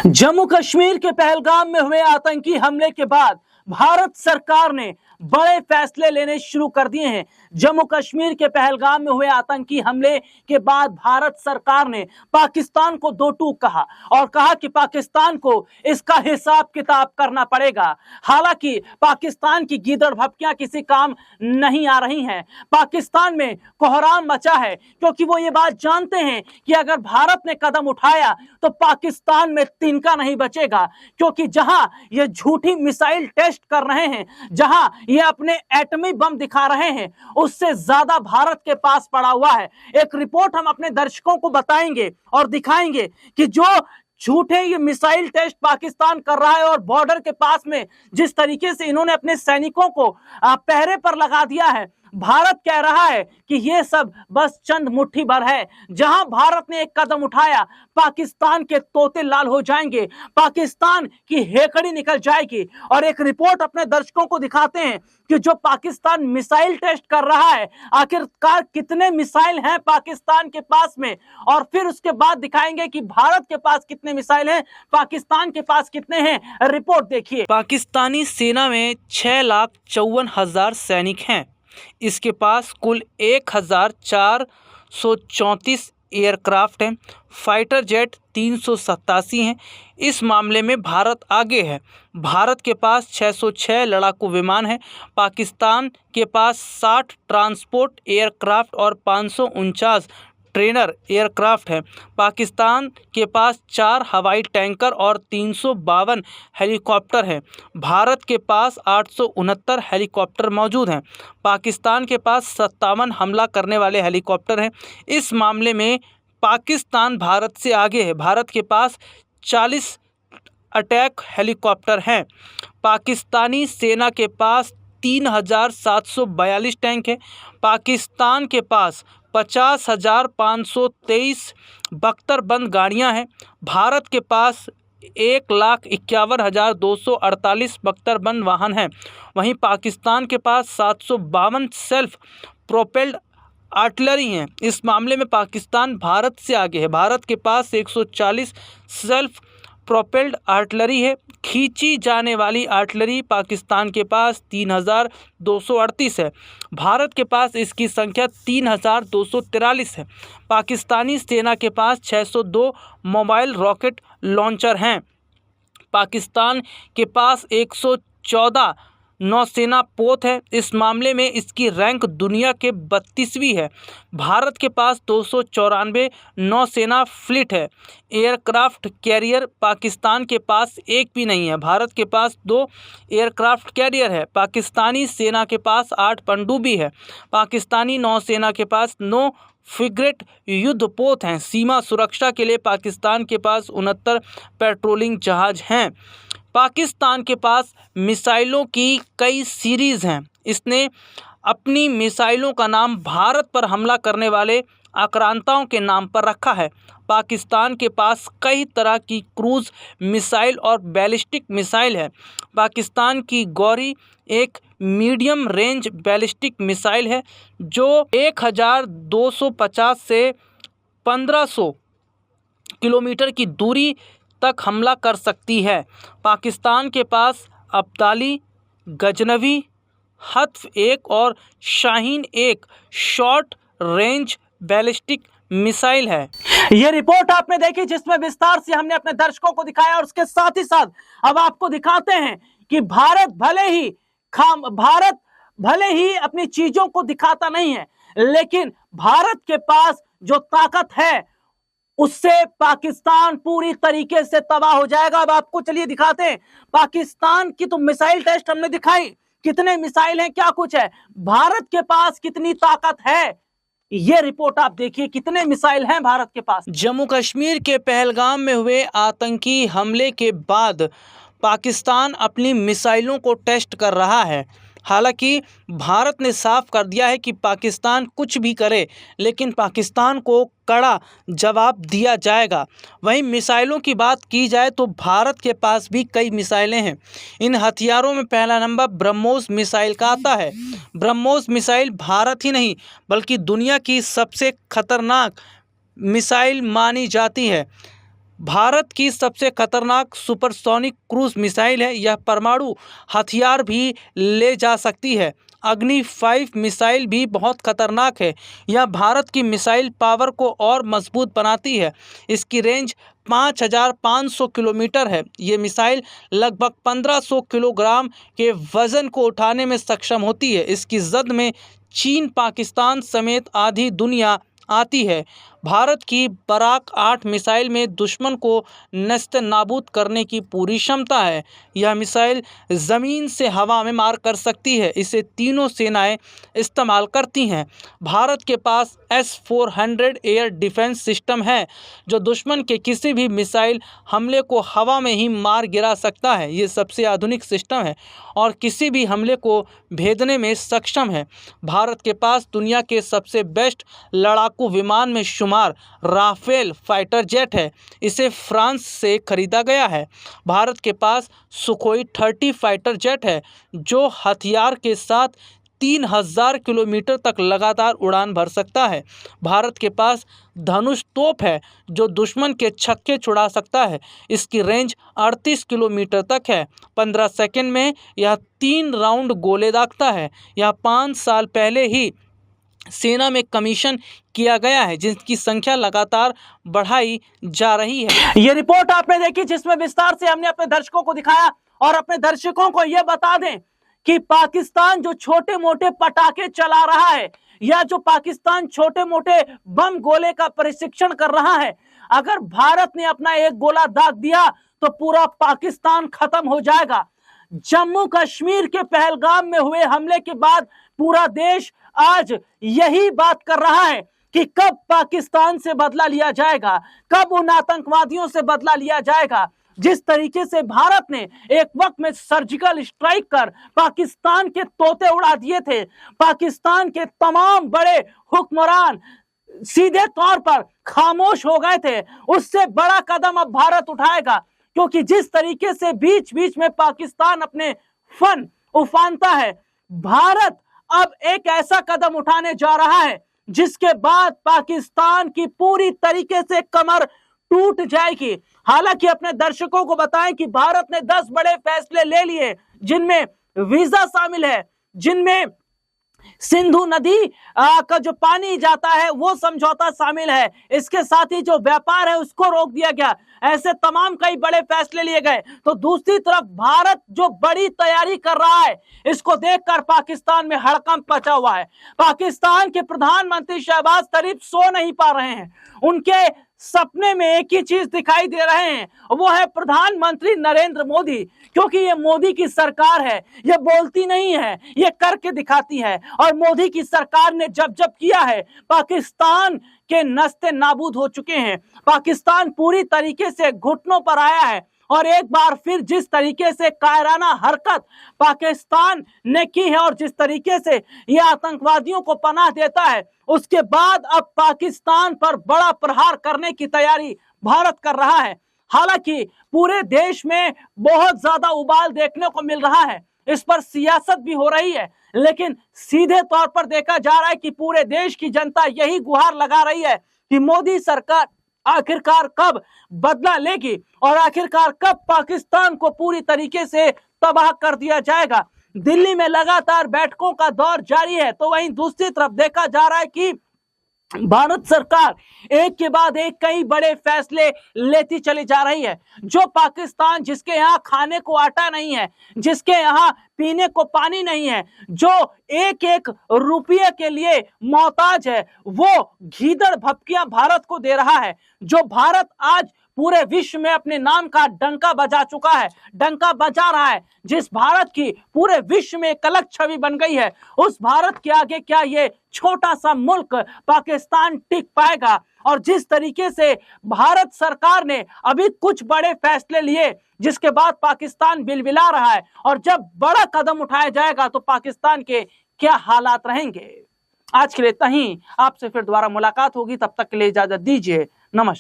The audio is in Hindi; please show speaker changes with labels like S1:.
S1: जम्मू कश्मीर के पहलगाम में हुए आतंकी हमले के बाद भारत सरकार ने बड़े फैसले लेने शुरू कर दिए हैं। जम्मू कश्मीर के पहलगाम में हुए आतंकी हमले के बाद भारत सरकार ने पाकिस्तान को दो टूक कहा और कहा कि पाकिस्तान को इसका हिसाब किताब करना पड़ेगा। हालांकि पाकिस्तान की गीदड़ भपकियां किसी काम नहीं आ रही हैं। पाकिस्तान में कोहराम मचा है क्योंकि वो ये बात जानते हैं कि अगर भारत ने कदम उठाया तो पाकिस्तान में तिनका नहीं बचेगा, क्योंकि जहां ये झूठी मिसाइल टेस्ट कर रहे हैं, जहां ये अपने एटमी बम दिखा रहे हैं, उससे ज्यादा भारत के पास पड़ा हुआ है। एक रिपोर्ट हम अपने दर्शकों को बताएंगे और दिखाएंगे कि जो झूठे ये मिसाइल टेस्ट पाकिस्तान कर रहा है और बॉर्डर के पास में जिस तरीके से इन्होंने अपने सैनिकों को पहरे पर लगा दिया है, भारत कह रहा है कि ये सब बस चंद मुट्ठी भर है। जहां भारत ने एक कदम उठाया, पाकिस्तान के तोते लाल हो जाएंगे, पाकिस्तान की हेकड़ी निकल जाएगी। और एक रिपोर्ट अपने दर्शकों को दिखाते हैं कि जो पाकिस्तान मिसाइल टेस्ट कर रहा है, आखिरकार कितने मिसाइल हैं पाकिस्तान के पास में, और फिर उसके बाद दिखाएंगे कि भारत के पास कितने मिसाइल हैं, पाकिस्तान के पास कितने हैं। रिपोर्ट देखिए।
S2: पाकिस्तानी सेना में 6,54,000 सैनिक हैं। इसके पास कुल 1,434 एयरक्राफ्ट हैं। फाइटर जेट 387 हैं। इस मामले में भारत आगे है। भारत के पास 606 लड़ाकू विमान हैं। पाकिस्तान के पास 60 ट्रांसपोर्ट एयरक्राफ्ट और 549 ट्रेनर एयरक्राफ्ट हैं। पाकिस्तान के पास 4 हवाई टैंकर और 352 हेलीकॉप्टर हैं। भारत के पास 869 हेलीकॉप्टर मौजूद हैं। पाकिस्तान के पास 57 हमला करने वाले हेलीकॉप्टर हैं। इस मामले में पाकिस्तान भारत से आगे है। भारत के पास 40 अटैक हेलीकॉप्टर हैं। पाकिस्तानी सेना के पास 3,742 टैंक हैं। पाकिस्तान के पास 50,523 बख्तरबंद गाड़ियां हैं। भारत के पास 1,51,248 बख्तरबंद वाहन हैं। वहीं पाकिस्तान के पास 752 सेल्फ प्रोपेल्ड आर्टिलरी हैं। इस मामले में पाकिस्तान भारत से आगे है। भारत के पास 140 सेल्फ प्रोपेल्ड आर्टिलरी है। खींची जाने वाली आर्टिलरी पाकिस्तान के पास 3,238 है। भारत के पास इसकी संख्या 3,243 है। पाकिस्तानी सेना के पास 602 मोबाइल रॉकेट लॉन्चर हैं। पाकिस्तान के पास 114 नौसेना पोत है। इस मामले में इसकी रैंक दुनिया के 32वीं है। भारत के पास 294 नौसेना फ्लीट है। एयरक्राफ्ट कैरियर पाकिस्तान के पास एक भी नहीं है। भारत के पास 2 एयरक्राफ्ट कैरियर है। पाकिस्तानी सेना के पास 8 पनडुब्बी है। पाकिस्तानी नौसेना के पास 9 फ्रिगेट युद्धपोत हैं। सीमा सुरक्षा के लिए पाकिस्तान के पास 69 पेट्रोलिंग जहाज हैं। पाकिस्तान के पास मिसाइलों की कई सीरीज़ हैं। इसने अपनी मिसाइलों का नाम भारत पर हमला करने वाले आक्रांताओं के नाम पर रखा है। पाकिस्तान के पास कई तरह की क्रूज़ मिसाइल और बैलिस्टिक मिसाइल है। पाकिस्तान की गौरी एक मीडियम रेंज बैलिस्टिक मिसाइल है जो 1,250 से 1,500 किलोमीटर की दूरी तक हमला कर सकती है। पाकिस्तान के पास अब्दाली, गजनवी, हत्फ-1 और शाहीन-1 शॉर्ट रेंज बैलिस्टिक मिसाइल है।
S1: ये रिपोर्ट आपने देखी जिसमें विस्तार से हमने अपने दर्शकों को दिखाया, और उसके साथ ही साथ अब आपको दिखाते हैं कि भारत भले ही अपनी चीजों को दिखाता नहीं है, लेकिन भारत के पास जो ताकत है उससे पाकिस्तान पूरी तरीके से तबाह हो जाएगा। अब आपको चलिए दिखाते हैं। पाकिस्तान की तो मिसाइल टेस्ट हमने दिखाई, कितने मिसाइल हैं, क्या कुछ है। भारत के पास कितनी ताकत है, ये रिपोर्ट आप देखिए, कितने मिसाइल हैं भारत के पास।
S2: जम्मू कश्मीर के पहलगाम में हुए आतंकी हमले के बाद पाकिस्तान अपनी मिसाइलों को टेस्ट कर रहा है। हालांकि भारत ने साफ कर दिया है कि पाकिस्तान कुछ भी करे, लेकिन पाकिस्तान को कड़ा जवाब दिया जाएगा। वहीं मिसाइलों की बात की जाए तो भारत के पास भी कई मिसाइलें हैं। इन हथियारों में पहला नंबर ब्रह्मोस मिसाइल का आता है। ब्रह्मोस मिसाइल भारत ही नहीं बल्कि दुनिया की सबसे खतरनाक मिसाइल मानी जाती है। भारत की सबसे खतरनाक सुपरसोनिक क्रूज मिसाइल है। यह परमाणु हथियार भी ले जा सकती है। अग्नि 5 मिसाइल भी बहुत खतरनाक है। यह भारत की मिसाइल पावर को और मजबूत बनाती है। इसकी रेंज 5500 किलोमीटर है। ये मिसाइल लगभग 1500 किलोग्राम के वजन को उठाने में सक्षम होती है। इसकी जद में चीन, पाकिस्तान समेत आधी दुनिया आती है। भारत की बराक 8 मिसाइल में दुश्मन को नष्ट नाबूद करने की पूरी क्षमता है। यह मिसाइल ज़मीन से हवा में मार कर सकती है। इसे तीनों सेनाएं इस्तेमाल करती हैं। भारत के पास S-400 एयर डिफेंस सिस्टम है जो दुश्मन के किसी भी मिसाइल हमले को हवा में ही मार गिरा सकता है। ये सबसे आधुनिक सिस्टम है और किसी भी हमले को भेदने में सक्षम है। भारत के पास दुनिया के सबसे बेस्ट लड़ाकू विमान में शुमार राफेल फाइटर जेट है। इसे फ्रांस से खरीदा गया है। भारत के पास सुखोई 30 फाइटर जेट है जो हथियार के साथ 3000 किलोमीटर तक लगातार उड़ान भर सकता है। भारत के पास धनुष तोप है जो दुश्मन के छक्के छुड़ा सकता है। इसकी रेंज 38 किलोमीटर तक है। 15 सेकंड में यह 3 राउंड गोले दागता है। यह 5 साल पहले ही सेना में कमीशन किया गया है, जिसकी संख्या लगातार बढ़ाई जा रही है।
S1: ये रिपोर्ट आपने देखी जिसमें विस्तार से हमने अपने दर्शकों को दिखाया और अपने दर्शकों को यह बता दें कि पाकिस्तान जो छोटे मोटे पटाखे चला रहा है या जो पाकिस्तान छोटे मोटे बम गोले का प्रशिक्षण कर रहा है, अगर भारत ने अपना एक गोला दाग दिया तो पूरा पाकिस्तान खत्म हो जाएगा। जम्मू कश्मीर के पहलगाम में हुए हमले के बाद पूरा देश आज यही बात कर रहा है कि कब पाकिस्तान से बदला लिया जाएगा, कब उन आतंकवादियों से बदला लिया जाएगा। जिस तरीके से भारत ने एक वक्त में सर्जिकल स्ट्राइक कर पाकिस्तान के तोते उड़ा दिए थे, पाकिस्तान के तमाम बड़े हुक्मरान सीधे तौर पर खामोश हो गए थे, उससे बड़ा कदम अब भारत उठाएगा। क्योंकि जिस तरीके से बीच बीच में पाकिस्तान अपने फन उफानता है, भारत अब एक ऐसा कदम उठाने जा रहा है जिसके बाद पाकिस्तान की पूरी तरीके से कमर टूट जाएगी। हालांकि अपने दर्शकों को बताएं कि भारत ने 10 बड़े फैसले ले लिए, जिनमें वीजा शामिल है, जिनमें सिंधु नदी का जो पानी जाता है वो समझौता शामिल है, इसके साथ ही जो व्यापार है उसको रोक दिया गया। ऐसे तमाम कई बड़े फैसले लिए गए। तो दूसरी तरफ भारत जो बड़ी तैयारी कर रहा है, इसको देखकर पाकिस्तान में हड़कंप मचा हुआ है। पाकिस्तान के प्रधानमंत्री शहबाज शरीफ सो नहीं पा रहे हैं। उनके सपने में एक ही चीज दिखाई दे रहे हैं, वो है प्रधानमंत्री नरेंद्र मोदी। क्योंकि ये मोदी की सरकार है, ये बोलती नहीं है, ये करके दिखाती है। और मोदी की सरकार ने जब जब किया है, पाकिस्तान के नस्ते नाबूद हो चुके हैं। पाकिस्तान पूरी तरीके से घुटनों पर आया है और एक बार फिर जिस तरीके से कायराना हरकत पाकिस्तान ने की है और जिस तरीके से यह आतंकवादियों को पनाह देता है, उसके बाद अब पाकिस्तान पर बड़ा प्रहार करने की तैयारी भारत कर रहा है। हालांकि पूरे देश में बहुत ज्यादा उबाल देखने को मिल रहा है, इस पर सियासत भी हो रही है, लेकिन सीधे तौर पर देखा जा रहा है कि पूरे देश की जनता यही गुहार लगा रही है कि मोदी सरकार आखिरकार कब बदला लेगी और आखिरकार कब पाकिस्तान को पूरी तरीके से तबाह कर दिया जाएगा। दिल्ली में लगातार बैठकों का दौर जारी है, तो वहीं दूसरी तरफ देखा जा रहा है कि भारत सरकार एक के बाद एक कई बड़े फैसले लेती चली जा रही है। जो पाकिस्तान जिसके यहाँ खाने को आटा नहीं है, जिसके यहाँ पीने को पानी नहीं है, जो एक एक रुपये के लिए मोहताज है, वो घीदड़ भपकियां भारत को दे रहा है। जो भारत आज पूरे विश्व में अपने नाम का डंका बजा चुका है, डंका बजा रहा है, जिस भारत की पूरे विश्व में एक अलग छवि बन गई है, उस भारत के आगे क्या ये छोटा सा मुल्क पाकिस्तान टिक पाएगा? और जिस तरीके से भारत सरकार ने अभी कुछ बड़े फैसले लिए, जिसके बाद पाकिस्तान बिलबिला रहा है, और जब बड़ा कदम उठाया जाएगा तो पाकिस्तान के क्या हालात रहेंगे। आज के लिए इतना ही, आपसे फिर दोबारा मुलाकात होगी, तब तक के लिए इजाजत दीजिए, नमस्कार।